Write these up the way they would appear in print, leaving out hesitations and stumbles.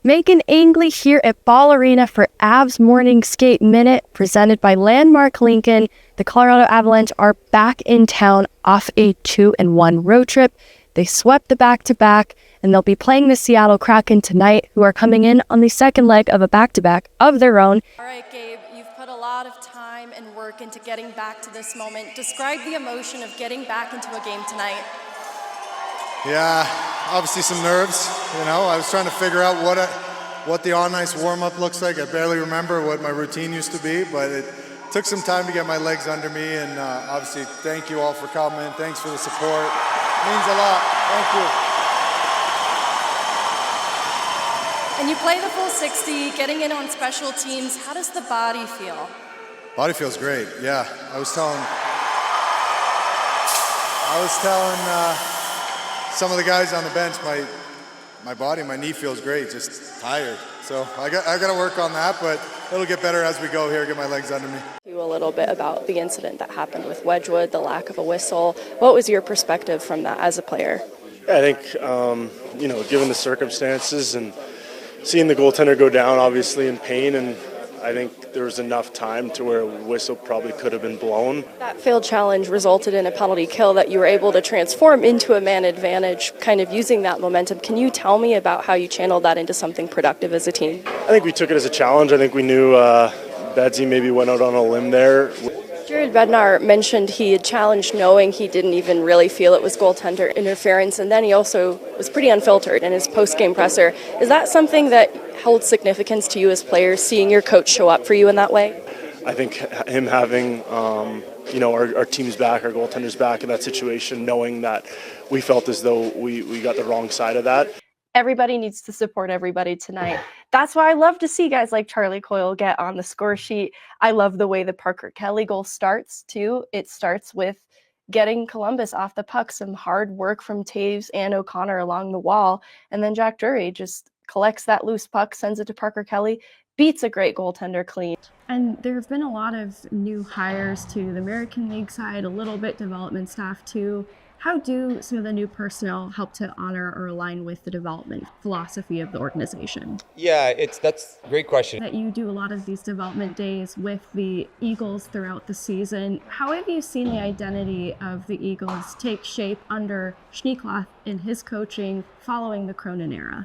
Meghan Angley here at Ball Arena for Avs Morning Skate Minute, presented by Landmark Lincoln. The Colorado Avalanche are back in town off a 2-1 road trip. They swept the back-to-back, and they'll be playing the Seattle Kraken tonight, who are coming in on the second leg of a back-to-back of their own. All right, Gabe, you've put a lot of time and work into getting back to this moment. Describe the emotion of getting back into a game tonight. Yeah, obviously some nerves. I was trying to figure out what the on-ice warm-up looks like. I barely remember what my routine used to be, but it took some time to get my legs under me. And obviously, thank you all for coming. Thanks for the support. It means a lot. Thank you. And you play the full 60, getting in on special teams. How does the body feel? Body feels great. Yeah, I was telling some of the guys on the bench, my body, my knee feels great, just tired. So I got to work on that, but it'll get better as we go here, get my legs under me. A little bit about the incident that happened with Wedgwood, the lack of a whistle. What was your perspective from that as a player? Yeah, I think, given the circumstances and seeing the goaltender go down, obviously in pain, and I think there was enough time to where a whistle probably could have been blown. That failed challenge resulted in a penalty kill that you were able to transform into a man advantage, kind of using that momentum. Can you tell me about how you channeled that into something productive as a team? I think we took it as a challenge. I think we knew Bedsy maybe went out on a limb there. Jared Bednar mentioned he had challenged knowing he didn't even really feel it was goaltender interference, and then he also was pretty unfiltered in his post-game presser. Is that something that holds significance to you as players, seeing your coach show up for you in that way? I think him having our team's back, our goaltender's back in that situation, knowing that we felt as though we got the wrong side of that. Everybody needs to support everybody tonight. That's why I love to see guys like Charlie Coyle get on the score sheet. I love the way the Parker Kelly goal starts, too. It starts with getting Columbus off the puck, some hard work from Taves and O'Connor along the wall, and then Jack Drury just collects that loose puck, sends it to Parker Kelly, beats a great goaltender clean. And there have been a lot of new hires to the American League side, a little bit development staff, too. How do some of the new personnel help to honor or align with the development philosophy of the organization? Yeah, that's a great question. That you do a lot of these development days with the Eagles throughout the season. How have you seen the identity of the Eagles take shape under Schneekloth in his coaching following the Cronin era?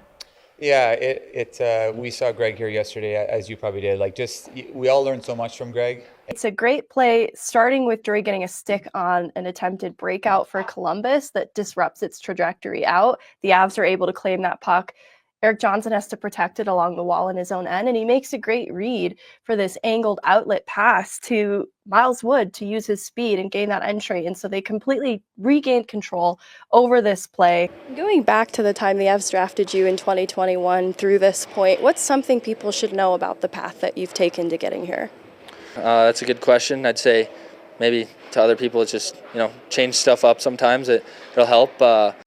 Yeah, we saw Greg here yesterday, as you probably did. We all learned so much from Greg. It's a great play, starting with Drury getting a stick on an attempted breakout for Columbus that disrupts its trajectory out. The Avs are able to claim that puck. Eric Johnson has to protect it along the wall in his own end, and he makes a great read for this angled outlet pass to Miles Wood to use his speed and gain that entry. And so they completely regained control over this play. Going back to the time the Avs drafted you in 2021 through this point, what's something people should know about the path that you've taken to getting here? That's a good question. I'd say maybe to other people it's just, change stuff up sometimes. It'll help.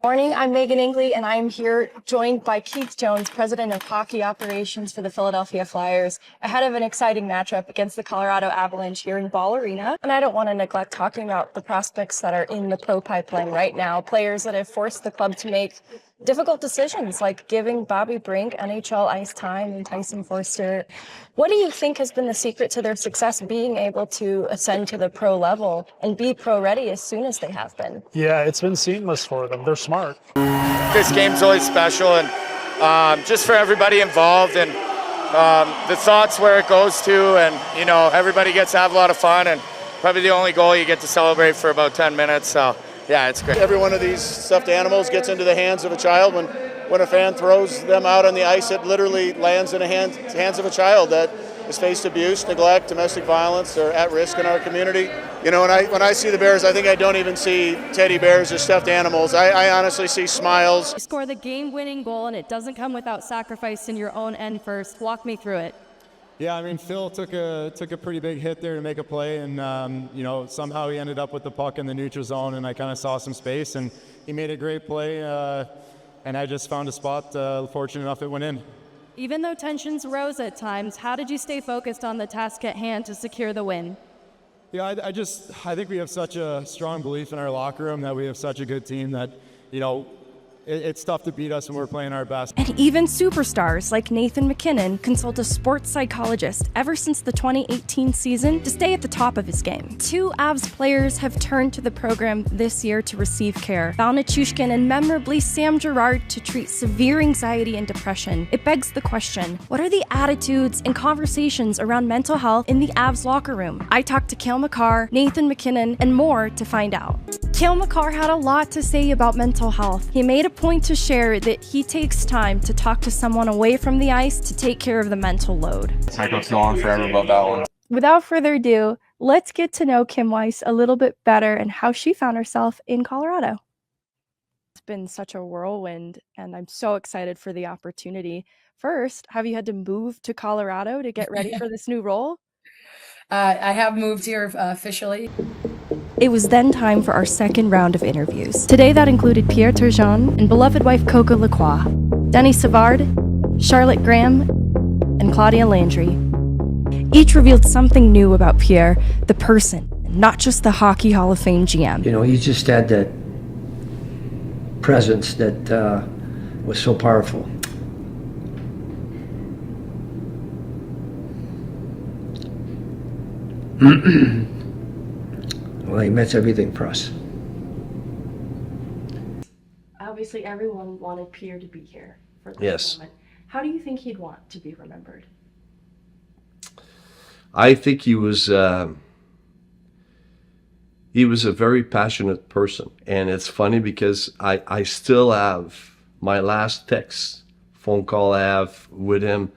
Morning, I'm Meghan Angley, and I'm here joined by Keith Jones, President of Hockey Operations for the Philadelphia Flyers, ahead of an exciting matchup against the Colorado Avalanche here in Ball Arena. And I don't want to neglect talking about the prospects that are in the pro pipeline right now, players that have forced the club to make difficult decisions like giving Bobby Brink NHL ice time and Tyson Forster. What do you think has been the secret to their success being able to ascend to the pro level and be pro ready as soon as they have been? Yeah, it's been seamless for them. They're smart. This game's always special, and just for everybody involved, and the thoughts where it goes to, and everybody gets to have a lot of fun, and probably the only goal you get to celebrate for about 10 minutes. So yeah, it's great. Every one of these stuffed animals gets into the hands of a child. When a fan throws them out on the ice, it literally lands in the hands of a child that has faced abuse, neglect, domestic violence, or at risk in our community. When I see the Bears, I think I don't even see teddy bears or stuffed animals. I honestly see smiles. You score the game-winning goal, and it doesn't come without sacrifice in your own end first. Walk me through it. Yeah, Phil took a pretty big hit there to make a play, and somehow he ended up with the puck in the neutral zone, and I kind of saw some space, and he made a great play, and I just found a spot. Fortunate enough, it went in. Even though tensions rose at times, how did you stay focused on the task at hand to secure the win? Yeah, I think we have such a strong belief in our locker room that we have such a good team that, it's tough to beat us when we're playing our best. And even superstars like Nathan MacKinnon consult a sports psychologist ever since the 2018 season to stay at the top of his game. 2 Avs players have turned to the program this year to receive care. Val Nichushkin and memorably Sam Girard to treat severe anxiety and depression. It begs the question, what are the attitudes and conversations around mental health in the Avs locker room? I talked to Cale Makar, Nathan MacKinnon, and more to find out. Cale Makar had a lot to say about mental health. He made a point to share that he takes time to talk to someone away from the ice to take care of the mental load. I could go on forever about that one. Without further ado, let's get to know Kim Weiss a little bit better and how she found herself in Colorado. It's been such a whirlwind, and I'm so excited for the opportunity. First, have you had to move to Colorado to get ready for this new role? I have moved here officially. It was then time for our second round of interviews. Today that included Pierre Turgeon and beloved wife Coco Lacroix, Denny Savard, Charlotte Graham, and Claudia Landry. Each revealed something new about Pierre, the person, not just the Hockey Hall of Fame GM. You know, he just had that presence that was so powerful. Well, he meant everything for us. Obviously, everyone wanted Pierre to be here for this Yes. moment. How do you think he'd want to be remembered? I think he was a very passionate person. And it's funny because I still have my last text, phone call I have with him